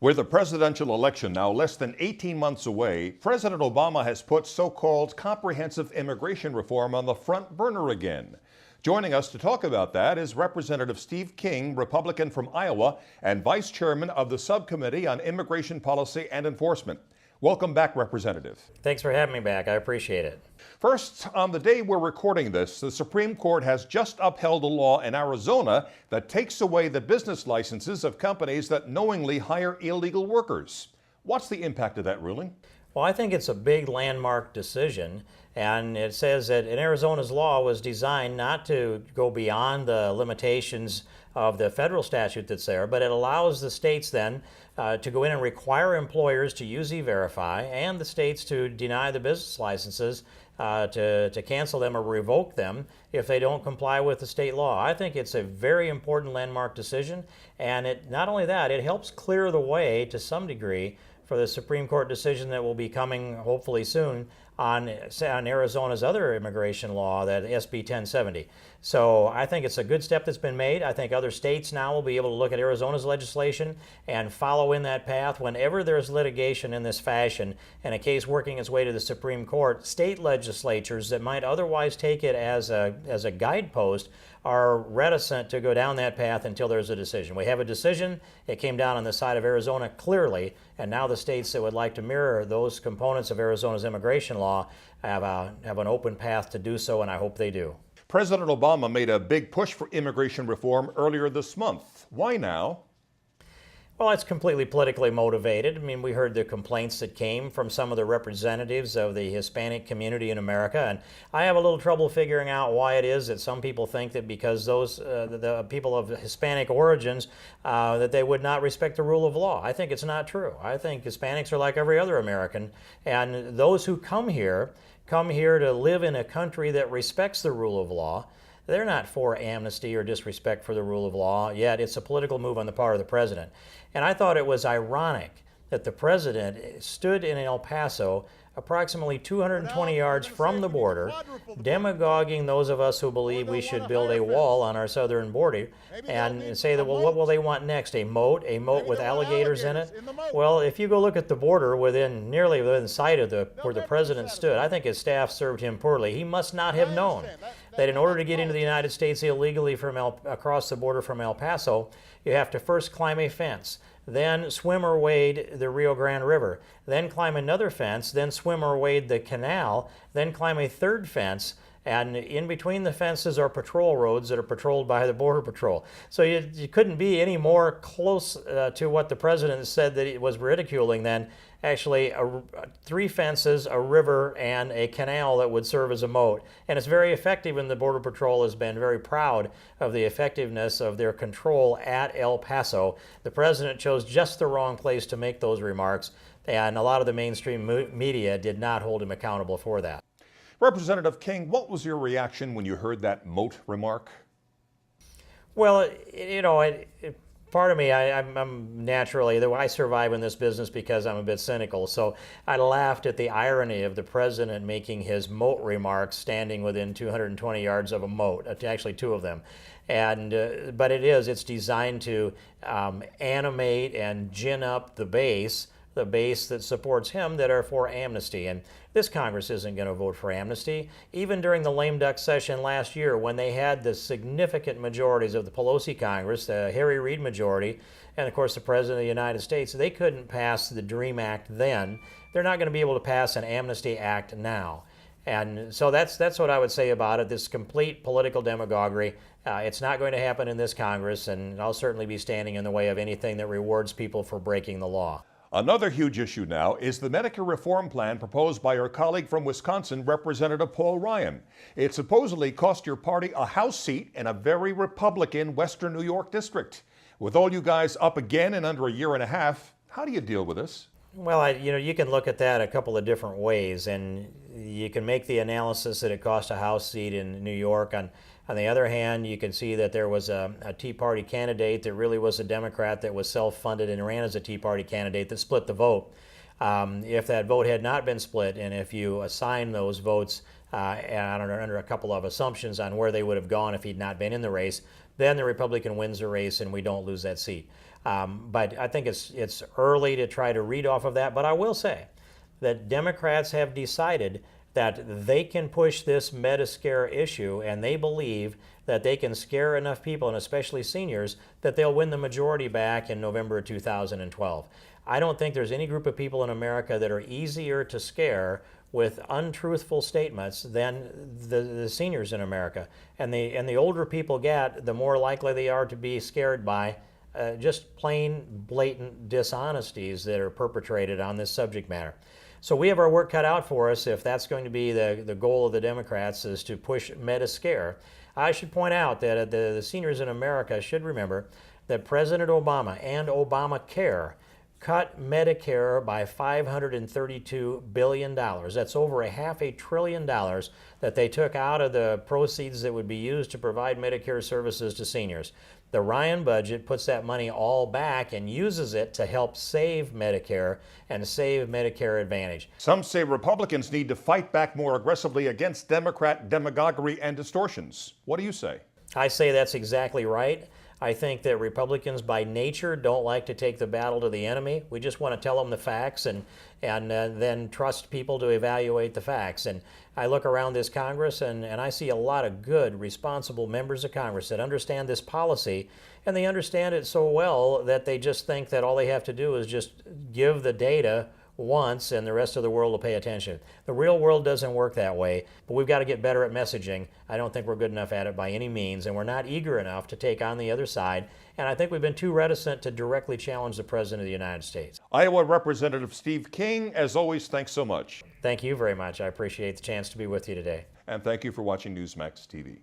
With the presidential election now less than 18 months away, President Obama has put so-called comprehensive immigration reform on the front burner again. Joining us to talk about that is Representative Steve King, Republican from Iowa, and Vice Chairman of the Subcommittee on Immigration Policy and Enforcement. Welcome back, Representative. Thanks for having me back. I appreciate it. First, on the day we're recording this, the Supreme Court has just upheld a law in Arizona that takes away the business licenses of companies that knowingly hire illegal workers. What's the impact of that ruling? Well, I think it's a big landmark decision, and it says that Arizona's law was designed not to go beyond the limitations of the federal statute that's there, but it allows the states then to go in and require employers to use E-Verify and the states to deny the business licenses to cancel them or revoke them if they don't comply with the state law. I think it's a very important landmark decision, and not only that, it helps clear the way to some degree for the Supreme Court decision that will be coming hopefully soon on Arizona's other immigration law, that SB 1070. So I think it's a good step that's been made. I think other states now will be able to look at Arizona's legislation and follow in that path. Whenever there's litigation in this fashion and a case working its way to the Supreme Court, state legislatures that might otherwise take it as a guidepost are reticent to go down that path until there's a decision. We have a decision. It came down on the side of Arizona clearly, and now the states that would like to mirror those components of Arizona's immigration law have an open path to do so, and I hope they do. President Obama made a big push for immigration reform earlier this month. Why now? Well, it's completely politically motivated. I mean, we heard the complaints that came from some of the representatives of the Hispanic community in America, and I have a little trouble figuring out why it is that some people think that because those the people of Hispanic origins that they would not respect the rule of law. I think it's not true. I think Hispanics are like every other American, and those who come here to live in a country that respects the rule of law. They're not for amnesty or disrespect for the rule of law, yet it's a political move on the part of the president. And I thought it was ironic that the president stood in El Paso, approximately 220 yards from the border, demagoguing those of us who believe we should build a wall on our southern border and say that, well, what will they want next? A moat with alligators in it? Well, if you go look at the border nearly within sight of where the president stood, I think his staff served him poorly. He must not have known that in order to get into the United States illegally across the border from El Paso, you have to first climb a fence, then swim or wade the Rio Grande River, then climb another fence, then swim or wade the canal, then climb a third fence, and in between the fences are patrol roads that are patrolled by the Border Patrol. So you couldn't be any more close to what the president said that he was ridiculing than actually 3 fences, a river, and a canal that would serve as a moat. And it's very effective, and the Border Patrol has been very proud of the effectiveness of their control at El Paso. The president chose just the wrong place to make those remarks, and a lot of the mainstream media did not hold him accountable for that. Representative King, what was your reaction when you heard that moat remark? Well, part of me, I'm naturally, I survive in this business because I'm a bit cynical. So I laughed at the irony of the president making his moat remarks standing within 220 yards of a moat, actually 2 of them. But it's designed to animate and gin up the base that supports him that are for amnesty. And this Congress isn't going to vote for amnesty. Even during the lame duck session last year, when they had the significant majorities of the Pelosi Congress, the Harry Reid majority, and of course the President of the United States, they couldn't pass the DREAM Act then. They're not going to be able to pass an Amnesty Act now. And so that's what I would say about it, this complete political demagoguery. It's not going to happen in this Congress, and I'll certainly be standing in the way of anything that rewards people for breaking the law. Another huge issue now is the Medicare reform plan proposed by your colleague from Wisconsin, Representative Paul Ryan. It supposedly cost your party a House seat in a very Republican Western New York district. With all you guys up again in under a year and a half, how do you deal with this? Well, you can look at that a couple of different ways, and you can make the analysis that it cost a House seat in New York. On the other hand, you can see that there was a Tea Party candidate that really was a Democrat that was self-funded and ran as a Tea Party candidate that split the vote. If that vote had not been split, and if you assign those votes under a couple of assumptions on where they would have gone if he'd not been in the race, then the Republican wins the race and we don't lose that seat. But I think it's early to try to read off of that. But I will say that Democrats have decided that they can push this Mediscare issue, and they believe that they can scare enough people, and especially seniors, that they'll win the majority back in November of 2012. I don't think there's any group of people in America that are easier to scare with untruthful statements than the seniors in America. And the older people get, the more likely they are to be scared by just plain, blatant dishonesties that are perpetrated on this subject matter. So we have our work cut out for us if that's going to be the goal of the Democrats, is to push Mediscare. I should point out that the seniors in America should remember that President Obama and Obamacare cut Medicare by $532 billion. That's over $500 billion that they took out of the proceeds that would be used to provide Medicare services to seniors. The Ryan budget puts that money all back and uses it to help save Medicare and save Medicare Advantage. Some say Republicans need to fight back more aggressively against Democrat demagoguery and distortions. What do you say? I say that's exactly right. I think that Republicans by nature don't like to take the battle to the enemy. We just want to tell them the facts and then trust people to evaluate the facts. And I look around this Congress and I see a lot of good, responsible members of Congress that understand this policy, and they understand it so well that they just think that all they have to do is just give the data once and the rest of the world will pay attention. The real world doesn't work that way, but we've got to get better at messaging. I don't think we're good enough at it by any means, and we're not eager enough to take on the other side, and I think we've been too reticent to directly challenge the President of the United States. Iowa Representative Steve King, as always, thanks so much. Thank you very much. I appreciate the chance to be with you today. And thank you for watching Newsmax TV.